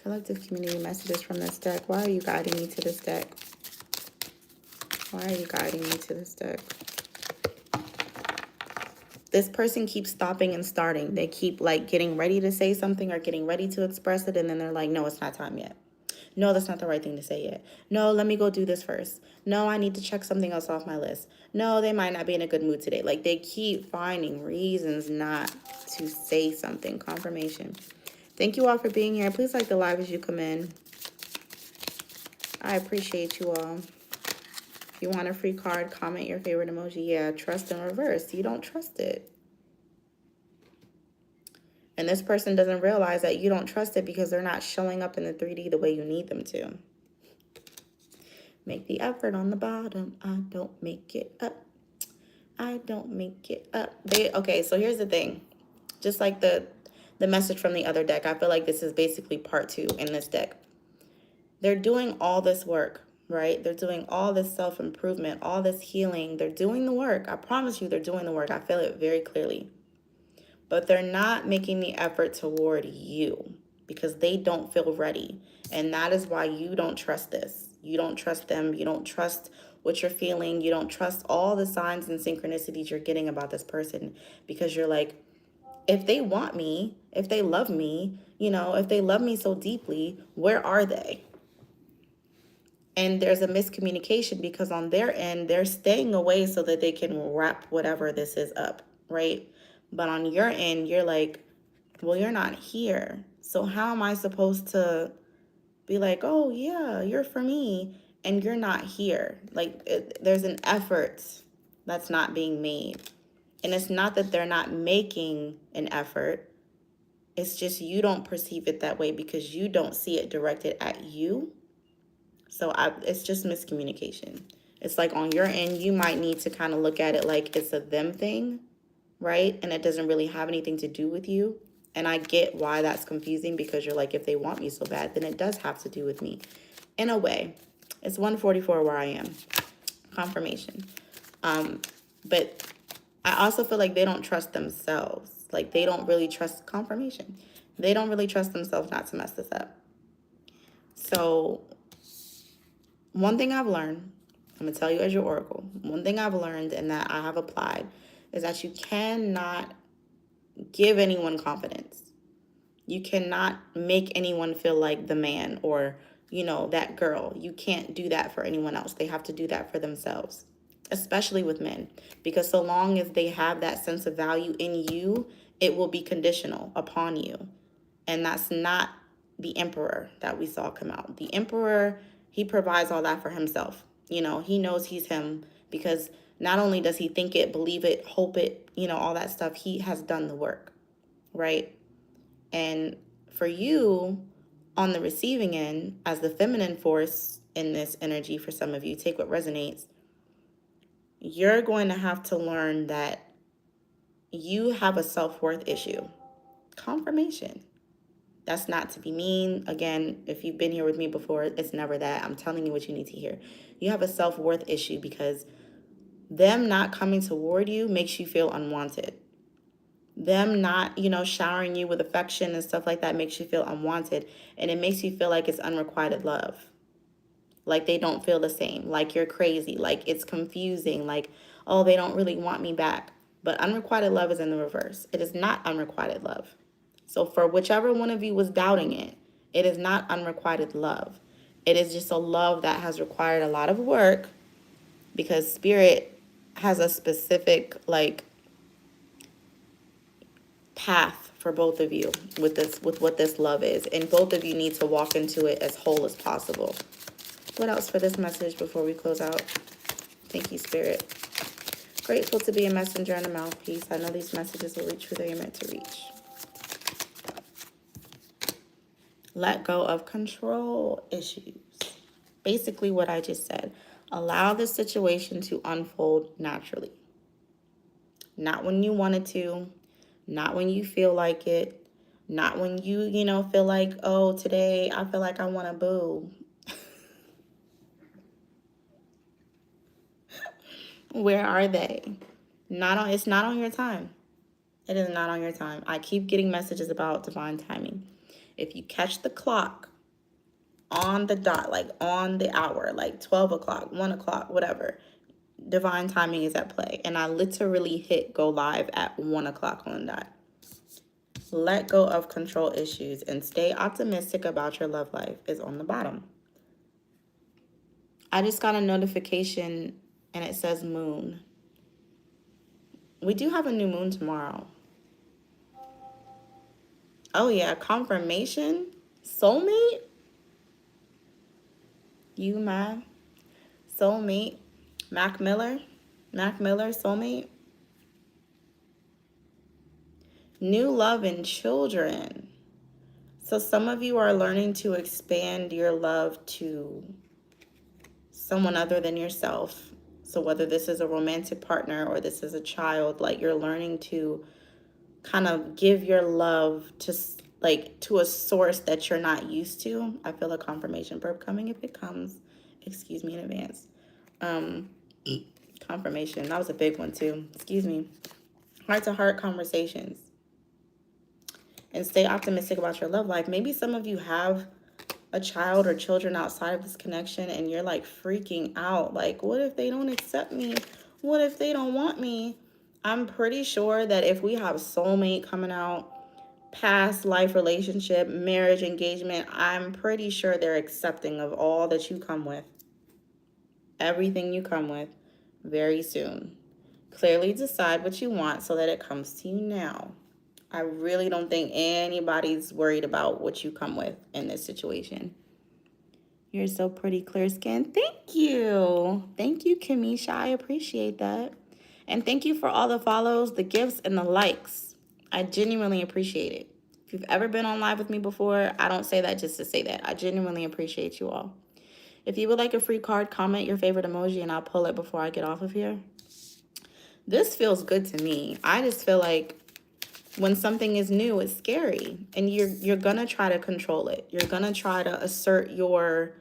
Collective community messages from this deck. Why are you guiding me to this deck? Why are you guiding me to this deck? This person keeps stopping and starting. They keep like getting ready to say something or getting ready to express it. And then they're like, no, it's not time yet. No, that's not the right thing to say yet. No, let me go do this first. No, I need to check something else off my list. No, they might not be in a good mood today. Like they keep finding reasons not to say something. Confirmation. Thank you all for being here. Please like the live as you come in. I appreciate you all. If you want a free card, comment your favorite emoji. Yeah, trust in reverse. You don't trust it. And this person doesn't realize that you don't trust it because they're not showing up in the 3D the way you need them to. Make the effort on the bottom. I don't make it up. I don't make it up. Okay, so here's the thing. Just like the message from the other deck, I feel like this is basically part 2 in this deck. They're doing all this work, right? They're doing all this self-improvement, all this healing. They're doing the work. I promise you they're doing the work. I feel it very clearly. But they're not making the effort toward you because they don't feel ready. And that is why you don't trust this. You don't trust them. You don't trust what you're feeling. You don't trust all the signs and synchronicities you're getting about this person because you're like, if they want me, if they love me, if they love me so deeply, where are they? And there's a miscommunication because on their end, they're staying away so that they can wrap whatever this is up, right? But on your end, you're like, well, you're not here. So how am I supposed to be like, oh, yeah, you're for me, and you're not here? Like, there's an effort that's not being made. And it's not that they're not making an effort. It's just you don't perceive it that way because you don't see it directed at you. So it's just miscommunication. It's like on your end, you might need to kind of look at it like it's a them thing, right? And it doesn't really have anything to do with you. And I get why that's confusing because you're like, if they want me so bad, then it does have to do with me. In a way, it's 144 where I am. Confirmation. But I also feel like they don't trust themselves. Like they don't really trust confirmation. They don't really trust themselves not to mess this up. So one thing I've learned, I'm going to tell you as your oracle, one thing I've learned and that I have applied is that you cannot give anyone confidence. You cannot make anyone feel like the man or, that girl. You can't do that for anyone else. They have to do that for themselves, especially with men, because so long as they have that sense of value in you, it will be conditional upon you. And that's not the emperor that we saw come out. The emperor, he provides all that for himself. He knows he's him because not only does he think it, believe it, hope it, all that stuff, he has done the work, right? And for you on the receiving end, as the feminine force in this energy, for some of you, take what resonates, you're going to have to learn that you have a self-worth issue. Confirmation. That's not to be mean. Again, if you've been here with me before, it's never that. I'm telling you what you need to hear. You have a self-worth issue because them not coming toward you makes you feel unwanted. Them not, showering you with affection and stuff like that makes you feel unwanted. And it makes you feel like it's unrequited love. Like they don't feel the same, like you're crazy, like it's confusing, like, oh, they don't really want me back. But unrequited love is in the reverse. It is not unrequited love. So for whichever one of you was doubting it, it is not unrequited love. It is just a love that has required a lot of work because spirit has a specific like path for both of you with what this love is, and both of you need to walk into it as whole as possible. What else for this message before we close out? Thank you, Spirit. Grateful to be a messenger and a mouthpiece. I know these messages will reach who they are meant to reach. Let go of control issues. Basically what I just said. Allow the situation to unfold naturally. Not when you want it to. Not when you feel like it. Not when you feel like, oh, today I feel like I want to boo. Where are they? It's not on your time. It is not on your time. I keep getting messages about divine timing. If you catch the clock on the dot, like on the hour, like 12 o'clock, 1 o'clock, whatever, divine timing is at play. And I literally hit go live at 1 o'clock on the dot. Let go of control issues and stay optimistic about your love life is on the bottom. I just got a notification and it says moon. We do have a new moon tomorrow. Oh yeah, confirmation? Soulmate? You, my soulmate? Mac Miller, soulmate? New love and children. So some of you are learning to expand your love to someone other than yourself. So whether this is a romantic partner or this is a child, like you're learning to kind of give your love to a source that you're not used to. I feel a confirmation burp coming. If it comes, excuse me in advance. Confirmation. That was a big one too. Excuse me. Heart-to-heart conversations. And stay optimistic about your love life. Maybe some of you have a child or children outside of this connection and you're like freaking out. Like, what if they don't accept me? What if they don't want me? I'm pretty sure that if we have soulmate coming out, past life relationship, marriage, engagement, I'm pretty sure they're accepting of all that you come with. Everything you come with very soon. Clearly decide what you want so that it comes to you now. I really don't think anybody's worried about what you come with in this situation. You're so pretty, clear skin. Thank you. Thank you, Kamisha. I appreciate that. And thank you for all the follows, the gifts, and the likes. I genuinely appreciate it. If you've ever been on live with me before, I don't say that just to say that. I genuinely appreciate you all. If you would like a free card, comment your favorite emoji and I'll pull it before I get off of here. This feels good to me. I just feel like when something is new, it's scary. And you're going to try to control it. You're going to try to assert your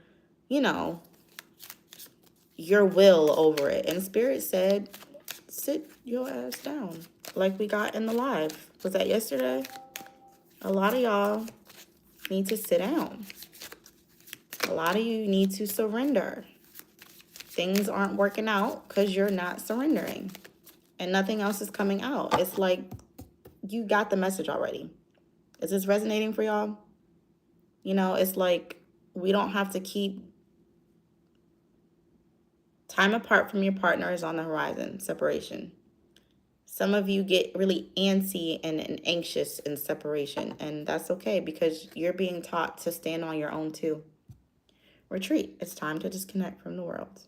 will over it. And Spirit said, sit your ass down. Like we got in the live. Was that yesterday? A lot of y'all need to sit down. A lot of you need to surrender. Things aren't working out because you're not surrendering. And nothing else is coming out. It's like you got the message already. Is this resonating for y'all? It's like we don't have to keep time apart from your partner is on the horizon, separation. Some of you get really antsy and anxious in separation, and that's okay because you're being taught to stand on your own too. Retreat. It's time to disconnect from the world.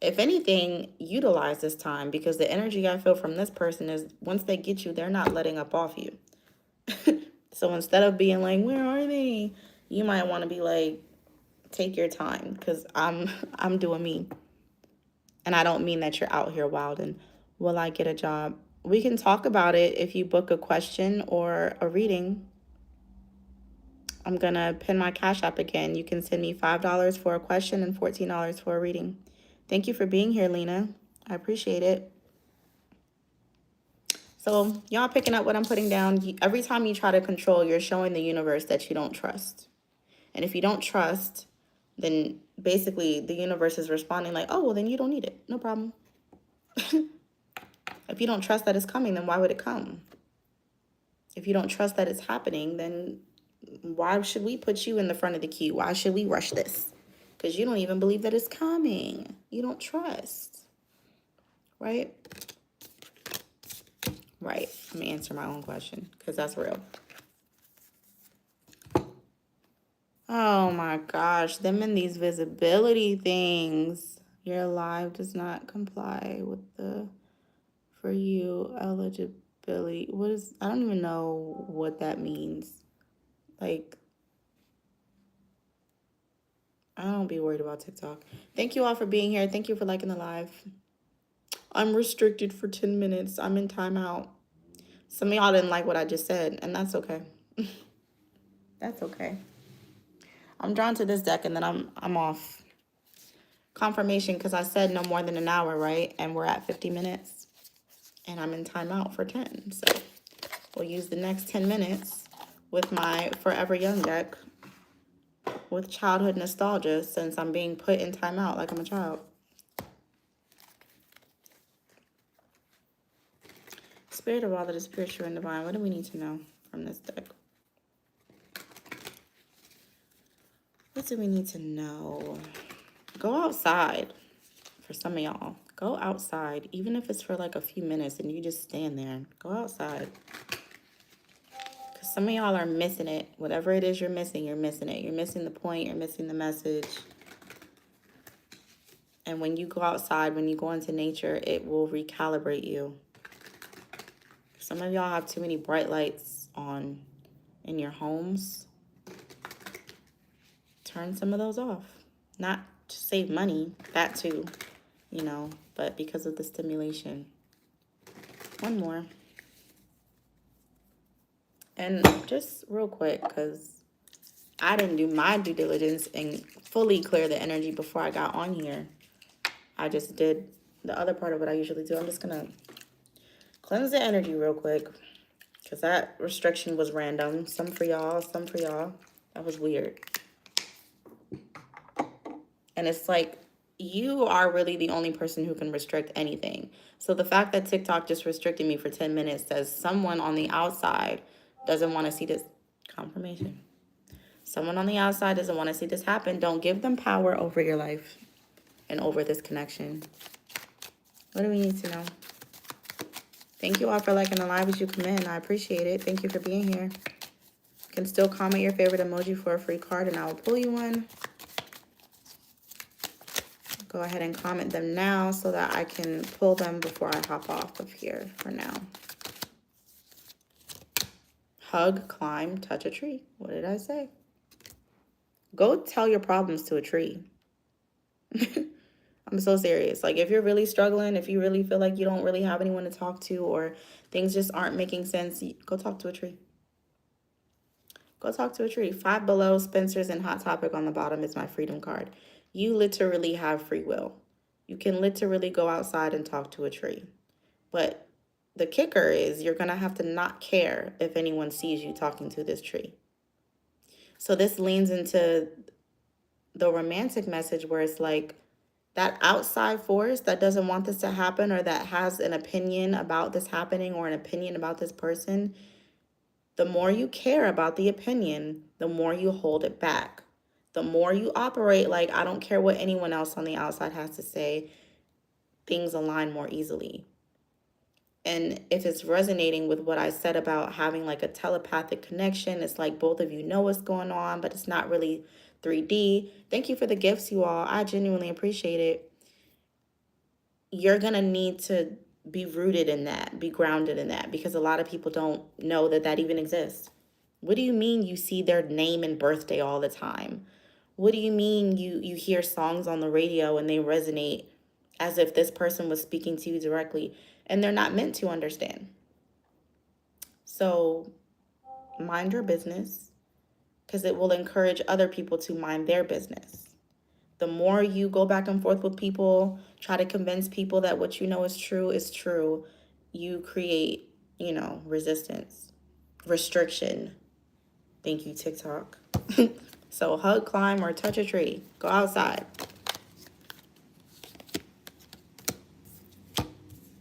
If anything, utilize this time because the energy I feel from this person is once they get you, they're not letting up off you. So instead of being like, where are they? You might want to be like, take your time because I'm doing me. And I don't mean that you're out here wilding. Will I get a job? We can talk about it if you book a question or a reading. I'm going to pin my Cash App again. You can send me $5 for a question and $14 for a reading. Thank you for being here, Lena. I appreciate it. So y'all picking up what I'm putting down. Every time you try to control, you're showing the universe that you don't trust. And if you don't trust, then basically the universe is responding like, oh, well, then you don't need it. No problem. If you don't trust that it's coming, then why would it come? If you don't trust that it's happening, then why should we put you in the front of the queue? Why should we rush this? Because you don't even believe that it's coming. You don't trust. Right? Right. I'm going to answer my own question because that's real. Oh my gosh. Them and these visibility things. Your live does not comply with the for you eligibility. What is, I don't even know what that means. Like, I don't be worried about TikTok. Thank you all for being here. Thank you for liking the live. I'm restricted for 10 minutes. I'm in timeout. Some of y'all didn't like what I just said, and that's okay. That's okay. I'm drawn to this deck, and then I'm off. Confirmation, because I said no more than an hour, right? And we're at 50 minutes, and I'm in timeout for 10. So we'll use the next 10 minutes with my Forever Young deck with childhood nostalgia, since I'm being put in timeout like I'm a child. Spirit of all that is spiritual and divine, what do we need to know from this deck? What do we need to know? Go outside. For some of y'all, go outside, even if it's for like a few minutes and you just stand there. Go outside. Because some of y'all are missing it. Whatever it is you're missing, you're missing it. You're missing the point. You're missing the message. And when you go outside, when you go into nature, it will recalibrate you. Some of y'all have too many bright lights on in your homes. Turn some of those off. Not to save money, that too, you know, but because of the stimulation. One more. And just real quick, because I didn't do my due diligence and fully clear the energy before I got on here. I just did the other part of what I usually do. I'm just going to cleanse the energy real quick, because that restriction was random. Some for y'all, some for y'all. That was weird. And it's like, you are really the only person who can restrict anything. So the fact that TikTok just restricted me for 10 minutes says someone on the outside doesn't want to see this. Confirmation. Someone on the outside doesn't want to see this happen. Don't give them power over your life and over this connection. What do we need to know? Thank you all for liking the live as you come in. I appreciate it. Thank you for being here. You can still comment your favorite emoji for a free card and I will pull you one. Go ahead and comment them now so that I can pull them before I hop off of here for now. Hug, climb, touch a tree. What did I say? Go tell your problems to a tree. I'm so serious. Like, if you're really struggling, if you really feel like you don't really have anyone to talk to or things just aren't making sense, go talk to a tree. Go talk to a tree. 5 Below, Spencer's, and Hot Topic on the bottom is my freedom card. You literally have free will. You can literally go outside and talk to a tree. But the kicker is you're going to have to not care if anyone sees you talking to this tree. So this leans into the romantic message where it's like that outside force that doesn't want this to happen or that has an opinion about this happening or an opinion about this person. The more you care about the opinion, the more you hold it back. The more you operate like, I don't care what anyone else on the outside has to say, things align more easily. And if it's resonating with what I said about having like a telepathic connection, it's like both of you know what's going on, but it's not really 3D. Thank you for the gifts, you all. I genuinely appreciate it. You're going to need to be rooted in that, be grounded in that, because a lot of people don't know that that even exists. What do you mean you see their name and birthday all the time? What do you mean you hear songs on the radio and they resonate as if this person was speaking to you directly, and they're not meant to understand? So mind your business, because it will encourage other people to mind their business. The more you go back and forth with people, try to convince people that what you know is true, you create, resistance, restriction. Thank you, TikTok. So hug, climb, or touch a tree. Go outside.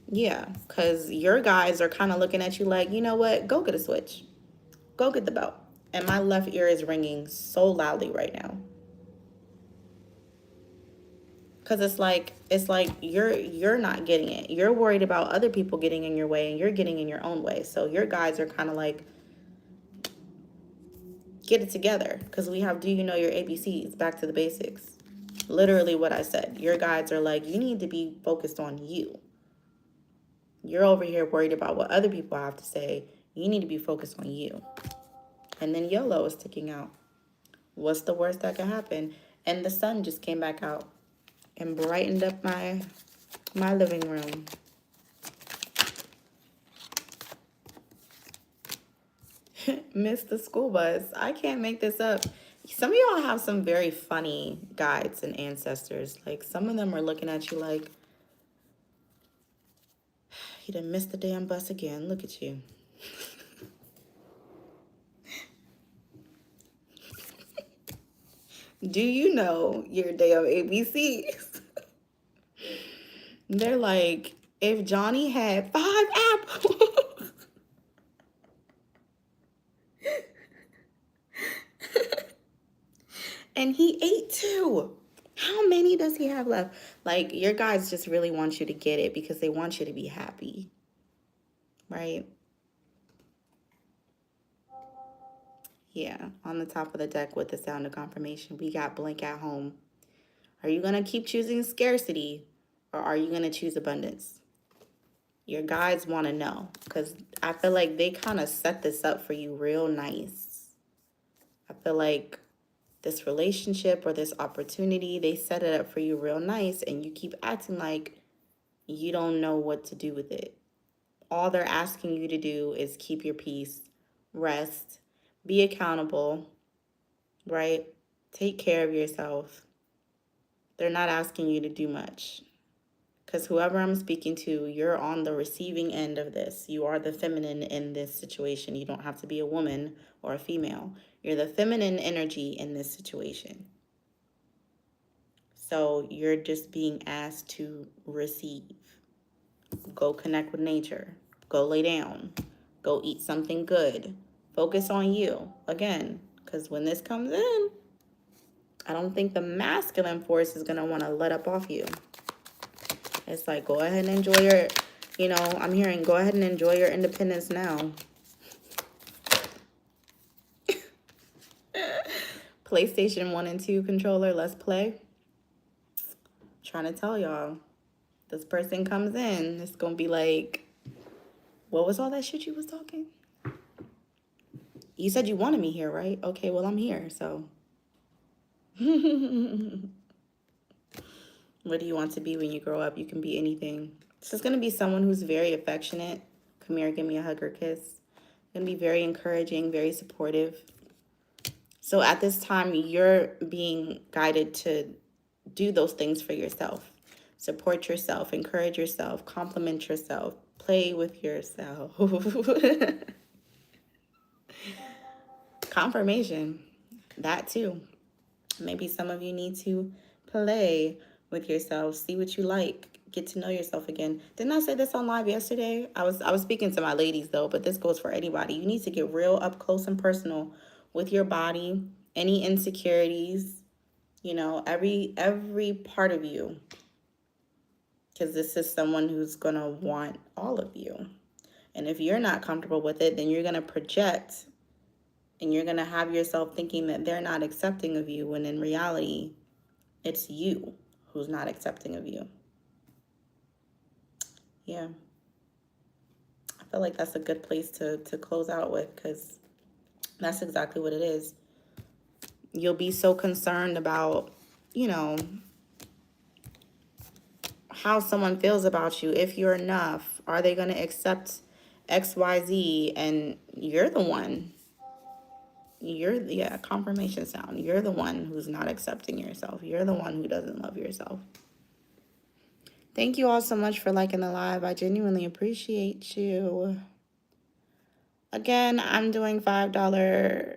Yeah, because your guys are kind of looking at you like, you know what? Go get a switch. Go get the belt. And my left ear is ringing so loudly right now. Because it's like you're not getting it. You're worried about other people getting in your way and you're getting in your own way. So your guys are kind of like, get it together. Because we have, do you know your ABCs? Back to the basics. Literally what I said. Your guys are like, you need to be focused on you. You're over here worried about what other people have to say. You need to be focused on you. And then YOLO is ticking out. What's the worst that could happen? And the sun just came back out and brightened up my living room. Missed the school bus. I can't make this up. Some of y'all have some very funny guides and ancestors. Like, some of them are looking at you like, you done missed the damn bus again. Look at you. Do you know your damn ABCs? They're like, if Johnny had 5 apples. And he ate 2. How many does he have left? Like, your guys just really want you to get it because they want you to be happy. Right? Yeah. On the top of the deck with the sound of confirmation, we got Blink at home. Are you going to keep choosing scarcity or are you going to choose abundance? Your guys want to know because I feel like they kind of set this up for you real nice. I feel like this relationship or this opportunity, they set it up for you real nice and you keep acting like you don't know what to do with it. All they're asking you to do is keep your peace, rest, be accountable, right? Take care of yourself. They're not asking you to do much. Because whoever I'm speaking to, you're on the receiving end of this. You are the feminine in this situation. You don't have to be a woman or a female. You're the feminine energy in this situation. So you're just being asked to receive. Go connect with nature. Go lay down. Go eat something good. Focus on you. Again, because when this comes in, I don't think the masculine force is going to want to let up off you. It's like, go ahead and enjoy your, I'm hearing, go ahead and enjoy your independence now. PlayStation 1 and 2 controller, let's play. Trying to tell y'all, this person comes in, it's going to be like, what was all that shit you was talking? You said you wanted me here, right? Okay, well, I'm here, so. What do you want to be when you grow up? You can be anything. This is going to be someone who's very affectionate. Come here, give me a hug or kiss. Going to be very encouraging, very supportive. So at this time, you're being guided to do those things for yourself. Support yourself, encourage yourself, compliment yourself, play with yourself. Confirmation, that too. Maybe some of you need to play with yourself, see what you like, get to know yourself again. Didn't I say this on live yesterday? I was speaking to my ladies though, but this goes for anybody. You need to get real up close and personal with your body, any insecurities, every part of you. Because this is someone who's going to want all of you. And if you're not comfortable with it, then you're going to project and you're going to have yourself thinking that they're not accepting of you, when in reality, it's you who's not accepting of you. Yeah. I feel like that's a good place to close out with, because that's exactly what it is. You'll be so concerned about, how someone feels about you, if you're enough. Are they going to accept XYZ? And you're the one. Confirmation sound. You're the one who's not accepting yourself. You're the one who doesn't love yourself. Thank you all so much for liking the live. I genuinely appreciate you. Again, I'm doing $5.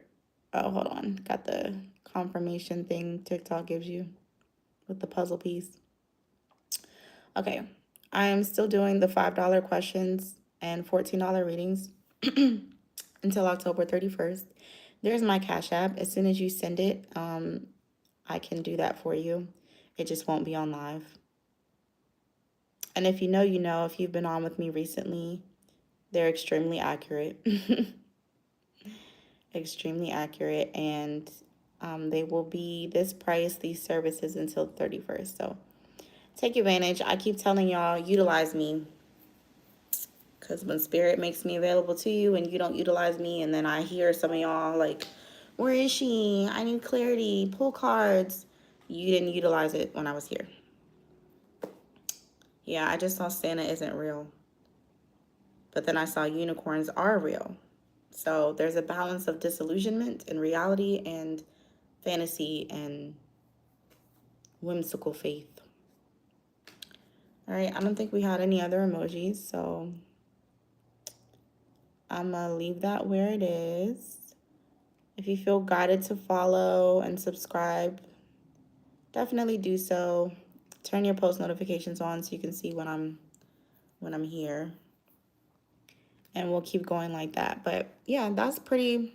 Oh, hold on. Got the confirmation thing TikTok gives you with the puzzle piece. Okay, I am still doing the $5 questions and $14 readings until October 31st. There's my Cash App. As soon as you send it, I can do that for you. It just won't be on live. And if you know, you know. If you've been on with me recently, they're extremely accurate. Extremely accurate. And they will be this price, these services, until the 31st. So take advantage. I keep telling y'all, utilize me. Because when spirit makes me available to you and you don't utilize me, and then I hear some of y'all like, where is she? I need clarity. Pull cards. You didn't utilize it when I was here. Yeah, I just saw Santa isn't real. But then I saw unicorns are real. So there's a balance of disillusionment and reality and fantasy and whimsical faith. All right, I don't think we had any other emojis, so I'm going to leave that where it is. If you feel guided to follow and subscribe, definitely do so. Turn your post notifications on so you can see when I'm here. And we'll keep going like that. But yeah, that's pretty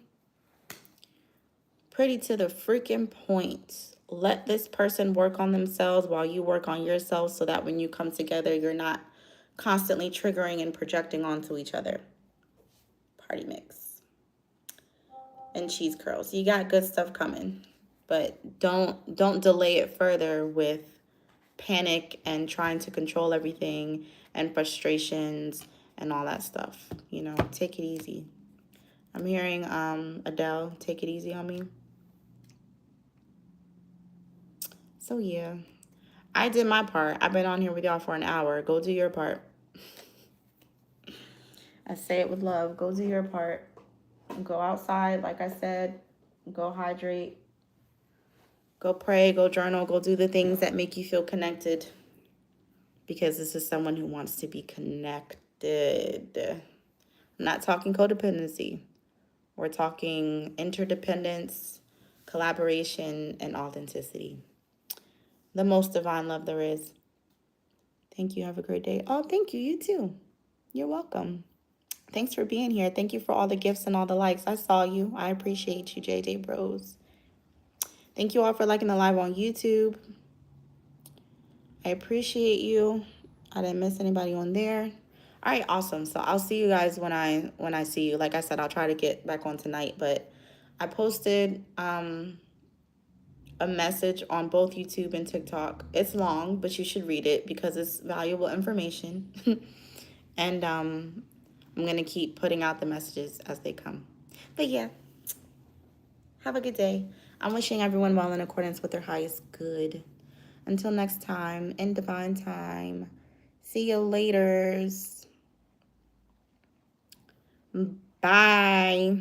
to the freaking point. Let this person work on themselves while you work on yourself, so that when you come together, you're not constantly triggering and projecting onto each other. Party mix and cheese curls. You got good stuff coming, but don't delay it further with panic and trying to control everything and frustrations and all that stuff. You know, take it easy. I'm hearing Adele, take it easy on me. So yeah, I did my part. I've been on here with y'all for an hour. Go do your part. I say it with love. Go do your part. Go outside, like I said. Go hydrate. Go pray. Go journal. Go do the things that make you feel connected. Because this is someone who wants to be connected. I'm not talking codependency. We're talking interdependence, collaboration, and authenticity. The most divine love there is. Thank you. Have a great day. Oh, thank you. You too. You're welcome. Thanks for being here. Thank you for all the gifts and all the likes. I saw you. I appreciate you, JJ Bros. Thank you all for liking the live on YouTube. I appreciate you. I didn't miss anybody on there. All right, awesome. So I'll see you guys when I see you. Like I said, I'll try to get back on tonight, but I posted a message on both YouTube and TikTok. It's long, but you should read it because it's valuable information. And I'm going to keep putting out the messages as they come. But yeah, have a good day. I'm wishing everyone well in accordance with their highest good. Until next time, in divine time. See you laters. Bye.